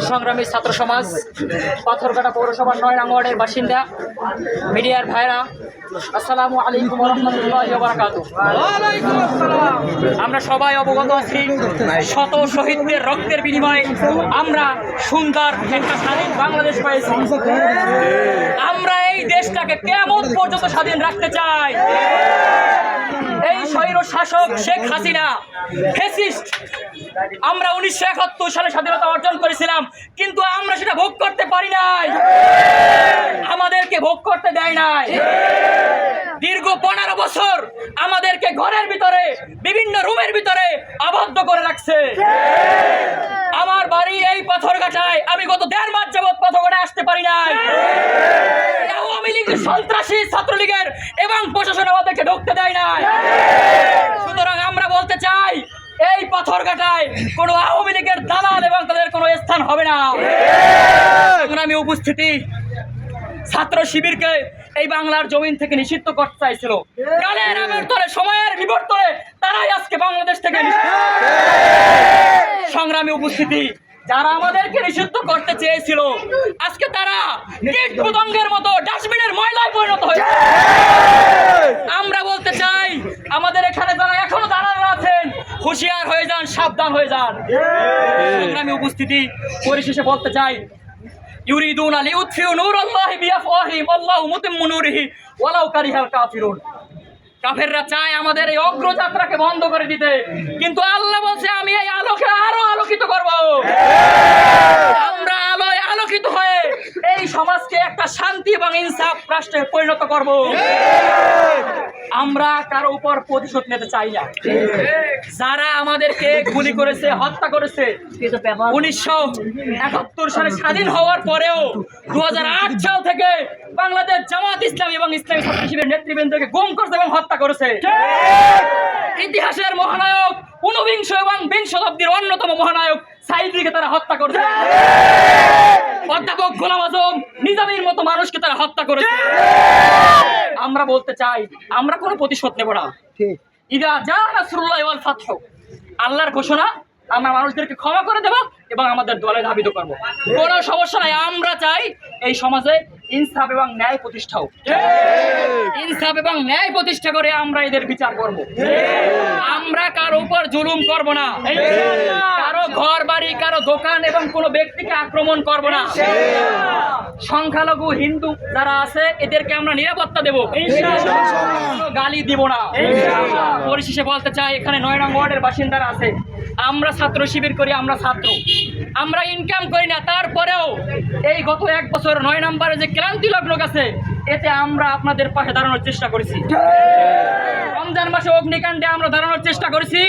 সংগ্রামী ছাত্র সমাজ, পাথরঘাটা পৌরসভার ৯ নং ওয়ার্ডের বাসিন্দা, মিডিয়ার ভাইরা, আসসালামু আলাইকুম ওয়া রাহমাতুল্লাহি ওয়া বারাকাতুহু। আমরা সবাই অবগত আছি, শত শহীদদের রক্তের বিনিময়ে আমরা সুন্দর একটা স্বাধীন বাংলাদেশ পেয়েছি। আমরা এই দেশটাকে কিয়ামত পর্যন্ত স্বাধীন রাখতে চাই। এই স্বৈর শাসক শেখ হাসিনা ফ্যাসিস্ট, আমরা 1971 সালে স্বাধীনতা অর্জন করেছিলাম, কিন্তু আমরা সেটা ভোগ করতে পারি নাই, আমাদেরকে ভোগ করতে দেয় নাই। দীর্ঘ 15 বছর আমাদেরকে ঘরের ভিতরে বিভিন্ন রুমের ভিতরে আবদ্ধ করে রাখছে। আমার বাড়ি এই পাথরঘাটায়, আমি গত 1.5 মাস যাবৎ পাথরঘাটায় আসতে পারি নাই। আওয়ামী লীগ, সন্ত্রাসী ছাত্রলীগের এবং প্রশাসন আমাদেরকে ঢুকতে দেয় নাই। সুতরাং আমরা বলতে চাই, এই পাথরঘাটায় কোনো আওয়ামী লীগের দালাল এবং তাদের কোনো স্থান হবে না। সংগ্রামী উপস্থিতি, ছাত্র শিবিরকে এই বাংলার জমিন থেকে নিষিদ্ধ করতে চাইছিল। কালের আবর্তনে, সময়ের বিবর্তনে তারাই আজকে বাংলাদেশ থেকে সংগ্রামী উপস্থিতি, যারা আমাদেরকে নিষিদ্ধ করতে চেয়েছিল, আজকে তারা কীট পতঙ্গের মতো ডাস্টবিনের ময়লায় পরিণত হয়েছে। আমরা বলতে চাই, আমাদের এখানে যারা এখনো দাঁড়ানো আছেন, হুঁশিয়ার হয়ে যান, সাবধান হয়ে যান। সংগ্রামী উপস্থিতি, পরিশেষে বলতে চাই, ইউরিদুনা লিউতফিউ নূরাল্লাহি বিআফওয়াহিহিম আল্লাহু মুতিম্মু নূরিহি ওয়ালাউ কারিহাল কাফিরুন। কাফেররা চায় আমাদের এই অগ্রযাত্রাকে বন্ধ করে দিতে, কিন্তু আল্লাহ বলছে, আমি এই আলোকে আরো আলোকিত করব। আমরা আলোয় আলোকিত হয়ে এই সমাজকে একটা শান্তি এবং ইনসাফ রাষ্ট্রে পরিণত করব। আমরা কারো উপর প্রতিশোধ নিতে চাই না। যারা আমাদেরকে গুলি করেছে, হত্যা করেছে, 1971 সালে স্বাধীন হওয়ার পরেও 2008 সাল থেকে বাংলাদেশ জামাত ইসলামী এবং ইসলামী ছাত্র শিবিরের নেতৃবৃন্দকে গুম করছে এবং হত্যা করেছে। ইতিহাসের মহানায়ক, 19 এবং 20 শতাব্দীর অন্যতম মহানায়ক সাইদিকে তারা হত্যা করেছে। অধ্যাপক গোলাম আজম নিজামীর মতো মানুষকে তারা হত্যা করেছে। আমরা বলতে চাই, আমরা কোনো প্রতিশোধ নেব না। ইদা জা নাসরুল্লাহি ওয়াল ফাতহ, আল্লাহর ঘোষণা, আমরা মানুষদেরকে ক্ষমা করে দেব এবং আমাদের দলে ধাবিত করব। কোনো সমস্যা নাই। আমরা চাই এই সমাজে ইনসাফ এবং ন্যায় প্রতিষ্ঠা হোক। ইনসাফ এবং ন্যায় প্রতিষ্ঠা করে আমরা এদের বিচার করব। আমরা কারো উপর জুলুম করব না, কারো ঘর বাড়ি, কারো দোকান এবং কোনো ব্যক্তিকে আক্রমণ করব না। সংখ্যালঘু হিন্দু যারা আছে, এদেরকে আমরা নিরাপত্তা দেব, গালি দিব না। পরিশেষে বলতে চাই, এখানে ৯ নং ওয়ার্ডের বাসিন্দারা আছে, আমরা ছাত্র শিবির করি, আমরা ছাত্র, আমরা ইনকাম করি না, তারপরেও এই গত 1 বছর 9 নম্বরে যে ক্রান্তি লগ্ন গেছে, এতে আমরা আপনাদের পাশে দাঁড়ানোর চেষ্টা করেছি। রমজান মাসে অগ্নিকাণ্ডে আমরা দাঁড়ানোর চেষ্টা করেছি।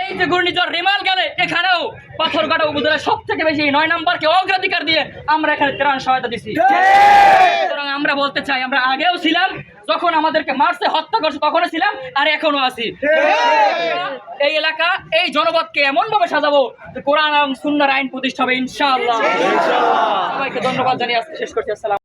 এই যে ঘূর্ণিঝড় রিমাল গেলে, এখানেও পাথরঘাটা উপজেলায় সব থেকে বেশি 9 নম্বরকে অগ্রাধিকার দিয়ে আমরা এখানে ত্রাণ সহায়তা দিচ্ছি। সুতরাং আমরা বলতে চাই, আমরা আগেও ছিলাম, যখন আমাদেরকে মারছে, হত্যা করছে, তখনও ছিলাম, আর এখনো আছি। এই এলাকা, এই জনপদকে এমন ভাবে সাজাবো যে কোরআন এবং সুন্নাহর আইন প্রতিষ্ঠা হবে ইনশাআল্লাহ। সবাইকে ধন্যবাদ জানিয়ে আজকে শেষ করছি। আসসালাম।